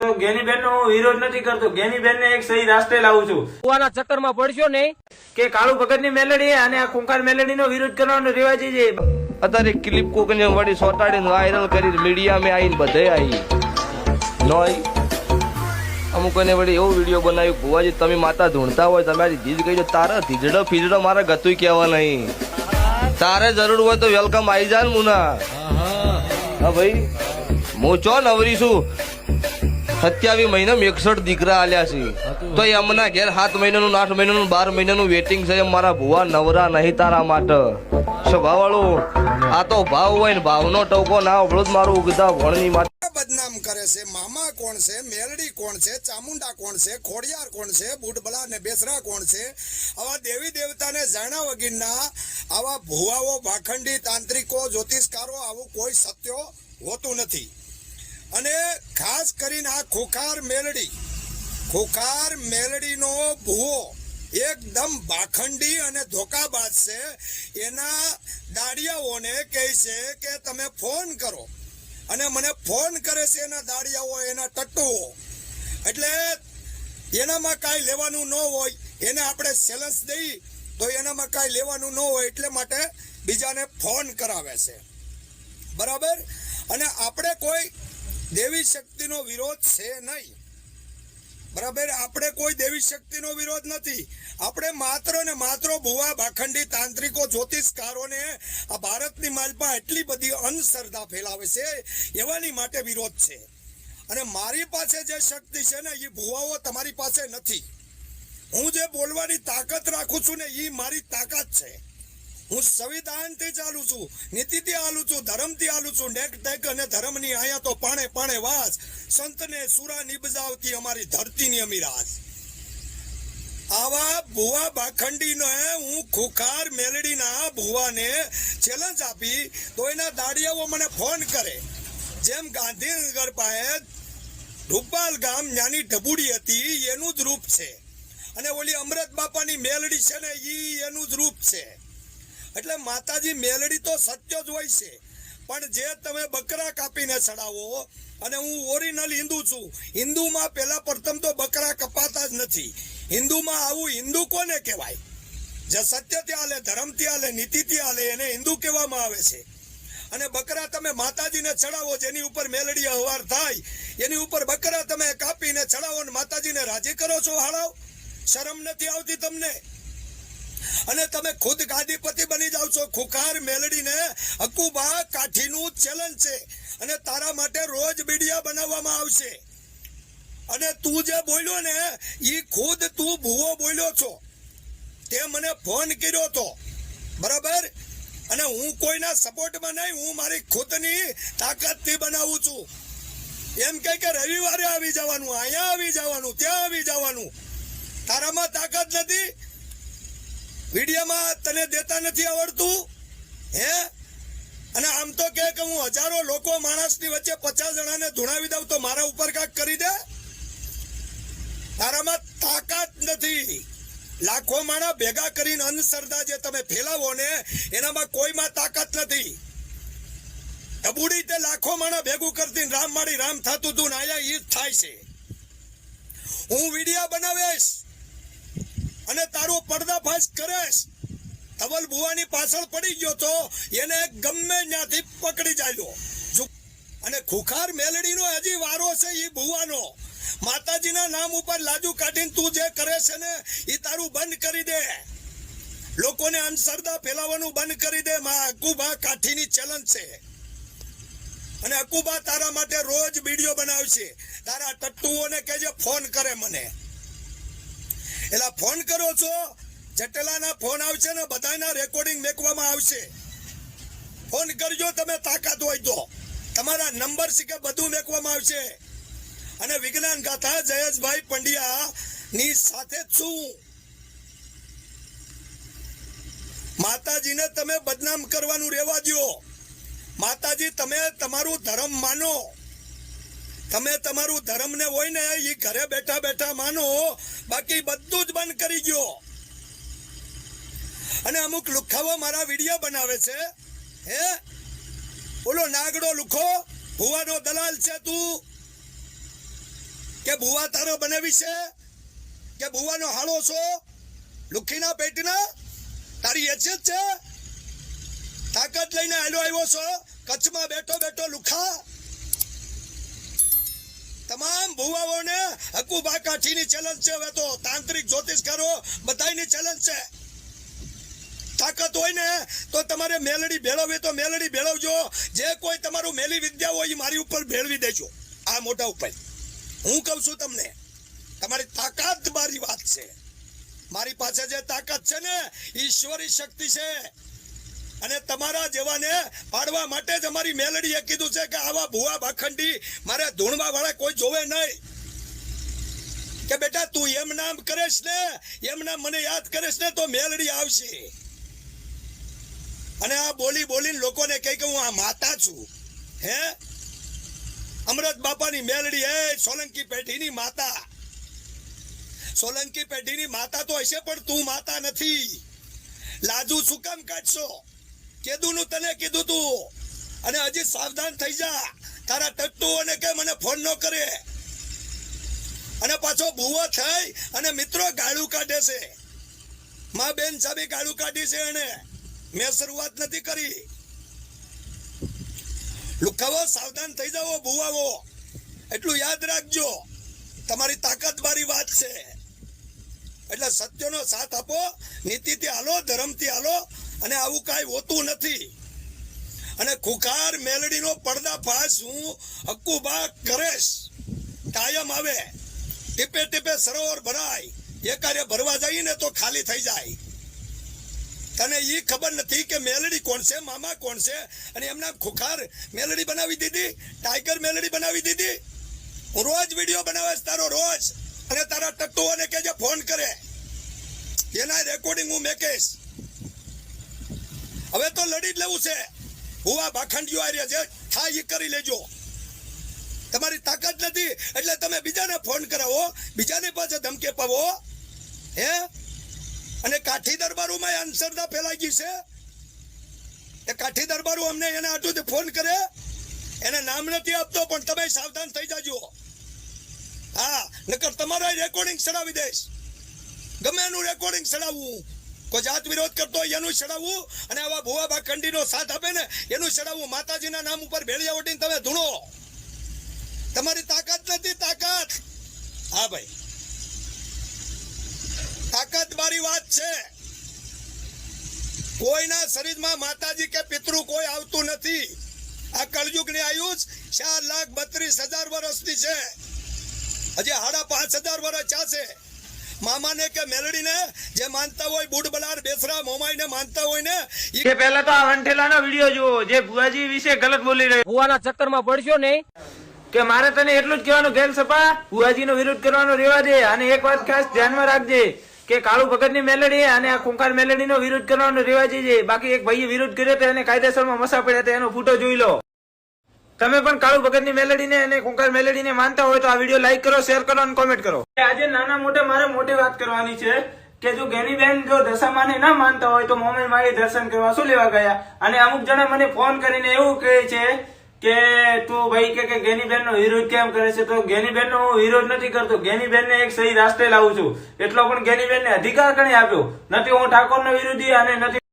તો જ્ઞાનીબેન નો હું વિરોધ નથી કરતો. જ્ઞાનીબેન ને એક સહી રાસ્તે લાવું છું. કુવાના ચક્કરમાં પડશો નહીં કે કાળુ ભગત ની મેલેડી અને આ ખૂંખાર મેલેડી નો વિરોધ કરવાનો રિવાજ છે. અત્યારે ક્લિપ કોકને વળી સોટાડીને વાયરલ કરી મીડિયા માં આવીને બધે આવી નોય અમુકને વળી એવો વિડીયો બનાવ્યો ભુવાજી તમે માતા ધૂણતા હોય તમારી જીજ કહી દો તારે ધીજડો ફીજડો મારે ગતું કહેવા નહીં. તારે જરૂર હોય તો વેલકમ આવી જા ને મુના. હા ભાઈ હું ચો નવરી છું. 27 મહિના 61 દીકરા આલ્યા છે તો એમના ઘેર 7 મહિનાનું 8 મહિનાનું 12 મહિનાનું વેટિંગ છે. મારા ભુવા નવરા નહીં તારા માટે. સ્વભાવવાળું આ તો ભાવ હોય ને ભાવનો ટોકો ના અવળો જ મારું ઉગતા ભણની માટે બદનામ કરે છે. મામા કોણ છે, મેલડી કોણ છે, ચામુંડા કોણ છે, ખોડિયાર કોણ છે, બુડબલા ને બેસરા કોણ છે. આવા દેવી દેવતાને જાણ્યા વગરના આવા ભુવાઓ, ભાખંડી, તાંત્રિકો, જ્યોતિષકારો આવું કોઈ સત્ય હોતું નથી. અને ખાસ કરીને આ ખોખાર મેલડીનો ભુવો એકદમ ભાખંડી અને ધોકાબાજ છે. એના દાડિયાઓને કહે છે કે તમે ફોન કરો અને મને ફોન કરે છે એના દાડિયાઓ, એના ટટ્ટુઓ. એટલે એનામાં કાંઈ લેવાનું ન હોય, એને આપણે સેલન્સ દઈ તો એનામાં કાંઈ લેવાનું ન હોય એટલે માટે બીજાને ફોન કરાવે છે. બરાબર. અને આપણે કોઈ દેવી શક્તિનો વિરોધ છે નહીં. બરાબર. આપણે કોઈ દેવી શક્તિનો વિરોધ નથી. આપણે માત્ર ને માત્ર ભુવા, ભાખંડી, તાંત્રિકો, જ્યોતિષકારોને આ ભારતની માલમાં એટલી બધી અંધશ્રદ્ધા ફેલાવે છે એવાની માટે વિરોધ છે. અને મારી પાસે જે શક્તિ છે ને એ ભુવાઓ તમારી પાસે નથી. હું જે બોલવાની તાકાત રાખું છું ને એ મારી તાકાત છે. હું સંવિધાનથી ચાલુ છું, નીતિથી હાલું છું, ધર્મથી હાલું છું. નેક ટેક અને ધર્મની આયા તો પાણે પાણે વાસ, સંતને સુરા નિબજાવતી અમારી ધરતીની અમીરાત. આવા ભુવા ભાખંડીનો હું ખુખાર મેલડીના ભુવાને ચેલેન્જ આપી તો એના દાડિયાઓ મને ફોન કરે. જેમ ગાંધીનગર પાસે રૂપાલ ગામ ન્યાની ઢબુડી હતી એનું જ રૂપ છે. અને ઓલી અમૃત બાપાની મેલડી છે ને એનું જ રૂપ છે. એટલે માતાજી મેલડી તો સત્ય જ હોય છે, પણ જે તમે બકરા કાપીને ચડાવો. અને હું ઓરિજિનલ હિન્દુ છું. હિન્દુમાં પેલા પ્રથમ તો બકરા કપાતા જ નથી. હિન્દુમાં આવું હિન્દુ કોને કહેવાય? જે સત્યથી હાલે, ધર્મથી હાલે, નીતિથી હાલે એને હિન્દુ કહેવામાં આવે છે. અને બકરા તમે માતાજીને ચડાવો, જેની ઉપર મેલડી અહવાર થાય એની ઉપર બકરા તમે કાપીને ચડાવો ને માતાજીને રાજી કરો છો. હાળાવ, શરમ નથી આવતી તમને? અને તમે ખુદ ગાદીપતિ બની જાવ છો. ખુખાર મેલડીને અકુબા કાઠીનું ચેલેન્જ છે અને તારા માટે રોજ વિડિયા બનાવવામાં આવશે. અને તું જે બોલ્યો ને એ ખુદ તું ભૂવો બોલ્યો છો. તે મને ફોન કર્યો તો. બરાબર. અને હું કોઈના સપોર્ટમાં નહીં, હું મારી ખુદની તાકાતથી બનાવું છું. એમ કે રવિવારે આવી જવાનું, અહીંયા આવી જવાનું, ત્યાં આવી જવાનું. તારામાં તાકાત નથી? વિડીયોમાં તને દેતા નથી આવડતું હે? અને આમ તો કે હું હજારો લોકો માણસની વચ્ચે 50 જણાને ધુણાવી દઉં તો મારા ઉપર કાક કરી દે? તારામાં તાકાત નથી. લાખો માણા ભેગા કરીને અંધશ્રદ્ધા જે તમે ફેલાવો ને એનામાં કોઈમાં તાકાત નથી. અબુડી તે લાખો માણા ભેગું કરતી રામ માડી રામ થતું તું ને આયા ઈ થાય છે. હું વિડીયો બનાવેશ અને તારું પર્દાફાશ કરેશ. ધવલ ભુવાની પાછળ પડી ગયો તો એને ગમે ત્યાંથી પકડી ચાલ્યો. અને ખુખાર મેલડીનો હજી વારો છે એ ભુવાનો. માતાજીના નામ ઉપર લાજુ કાઢીને તું જે કરે છે ને એ તારું બંધ કરી દે. લોકોને અંધશ્રદ્ધા ફેલાવવાનું બંધ કરી દે. માં અકુબા કાઠીની ચેલેન્જ છે. અને અકુબા તારા માટે રોજ વિડીયો બનાવશે. તારા ટટ્ટુઓને કહેજે ફોન કરે મને. એલા ફોન કરો છો, જટેલાના ફોન આવશે ને બધાના રેકોર્ડિંગ મેકવામાં આવશે. ફોન કરજો તમે તાકાત હોય તો. તમારા નંબર સિકે બધું મેકવામાં આવશે. અને વિજ્ઞાન ગાથા જયેશભાઈ પંડ્યા ની સાથે છું. માતાજીને તમે બદનામ કરવાનું રહેવા દો. માતાજી તમે તમારું ધર્મ માનો. તમે તમારું ધર્મ ને હોય ને એ ઘરે બેઠા બેઠા માનો, બાકી બધું જ બંધ કરી ગયો. અને અમુક લુખાઓ મારા વિડીયો બનાવે છે હે? ઓલો નાગડો લુખો ભુવાનો દલાલ છે તું. કે ભુવા તારો બનાવી છે કે ભુવાનો હાળો છો લુખીના પેટના તારી એજત છે તાકાત લઈને આવ્યો છો કચ્છમાં બેઠો બેઠો લુખા તમામ ભુવાઓને હકુબા કાઠીની ચેલેન્જ છે હવે તો તાંત્રિક જ્યોતિષકારો બધાયની ચેલેન્જ છે તાકાત હોય ને તો તમારે મેલડી ભેળવવી તો મેલડી ભેળવજો જે કોઈ તમારું મેલી વિદ્યા હોય એ મારી ઉપર ભેળવી દેજો આ મોટા ઉપર હું કહું છું તમને તમારી તાકાત મારી વાત છે મારી પાસે જે તાકાત છે ને ઈશ્વરી શક્તિ છે અને તમારા જેવાને પાડવા માટે જ અમારી મેલડીએ કીધું છે કે આવા ભુવા ભાખંડી મારે ધૂણવા વાળા કોઈ જોવે નહીં કે બેટા તું એમ નામ કરેશ ને એમ નામ મને યાદ કરેશ ને તો મેલડી આવશે અને આ બોલી બોલીને લોકોને કહે કે હું આ માતા છું હે અમૃત બાપાની મેલડી હે સોલંકી પેઢીની માતા સોલંકી પેઢીની માતા તો હશે પણ તું માતા નથી લાજુ શું કામ કાઢશો કીધું નું તને કીધું તું અને હજી સાવધાન થઈ જા તારા ટટ્ટુઓને કે મને ફોન ન કરે અને પાછો ભૂવો થઈ અને મિત્રો ગાળું કાઢે છે માં બેન સાબી ગાળું કાઢી છે એને મેં શરૂઆત નથી કરી લુખાવો સાવધાન થઈ જાઓ ભૂવાઓ એટલું યાદ રાખજો તમારી તાકાત મારી વાત છે એટલે સત્યનો સાથ આપો નીતિથી હાલો ધર્મથી હાલો અને આવું કાંઈ હોતું નથી અને ખુખાર મેલડીનો પડદાફાશ હું હક્કુબા કરેશ કાયમ આવે ટીપે ટીપે સરોવર ભરાય એ કાર્ય ભરવા જઈએ ને તો ખાલી થઈ જાય તને એ ખબર નથી કે મેલડી કોણ છે મામા કોણ છે અને એમના ખુખાર મેલડી બનાવી દીધી ટાઈગર મેલડી બનાવી દીધી હું રોજ વિડીયો બનાવે તારો રોજ અને તારા ટટ્ટુઓને કે જે ફોન કરે એના રેકોર્ડિંગ હું મેકેશ હવે તો લડી જ લેવું છે ભુવા ભાખંડીઓ આ રહ્યા છે થાય એ કરી લેજો તમારી તાકાત નથી એટલે તમે બીજાને ફોન કરાવો બીજાની પાસે ધમકી પાવો હે અને કાઠી દરબારોમાં અંસરતા ફેલાઈ ગઈ છે એ કાઠી દરબારો અમને એને આટું ફોન કરે એને નામ નથી આપતો પણ તમે સાવધાન થઈ જાજો હા નકર તમારા રેકોર્ડિંગ ચડાવી દઈશ ગમે એનું રેકોર્ડિંગ ચડાવવું કોઈ જાત વિરોધ કરતો હોય એનું ચડાવવું અને આવા ભુવા ભાખંડીનો સાથ આપે ને એનું ચડાવવું માતાજીના નામ ઉપર ભેળિયા ઓટીને તમે ધૂણો તમારી તાકાત નથી તાકાત હા ભાઈ તાકાત મારી વાત છે કોઈના શરીરમાં માતાજી કે પિતૃ કોઈ આવતું નથી આ કળયુગની આયુષ 4,32,000 વર્ષની છે હજી 5,500 વર્ષ ચાલશે મામાને કે મેલડીને જે માનતા હોય બુડ બલાર બેસરા મોમાઈને માનતા હોય ને કે પહેલા તો આ વંઠેલાનો વિડીયો જુઓ જે ભુવાજી વિશે ગલત બોલી રહ્યો ભુવાના ચક્કરમાં પડશો નહીં કે મારે તને એટલું જ કહેવાનું ગેલ સપા ભુવાજીનો વિરોધ કરવાનો રહેવા દે અને એક વાત ખાસ ધ્યાનમાં રાખજે કે કાળુ ભગતની મેલડી અને આ ખુંખાર મેલડીનો વિરોધ કરવાનો રહેવા દેજે બાકી એક ભાઈએ વિરોધ કર્યો તો એને કાયદેસરમાં મસા પડ્યા તો એનો ફોટો જોઈ લો તમે પણ કાળુ ભગતની મેલડીને અને ખુંખાર મેલડીને માનતા હોય તો આ વિડીયો લાઈક કરો શેર કરો અને કોમેન્ટ કરો આજે નાના મોટા મારે મોટી વાત કરવાની છે કે જો ગેનીબેન જો દશામાને ના માનતા હોય તો મોમેન મારી દર્શન કરવા શું લેવા ગયા અને અમુક જણા મને ફોન કરીને એવું કહે છે કે તું ભાઈ કે ગેનીબેન નો વિરોધ કેમ કરે છે તો ગેનીબેન નો હું વિરોધ નથી કરતો ગેનીબેન ને એક સહી રાસ્તે લાવું છું એટલો પણ ગેનીબેન ને અધિકાર કણે આપ્યો નથી હું ઠાકોર નો વિરોધી અને નથી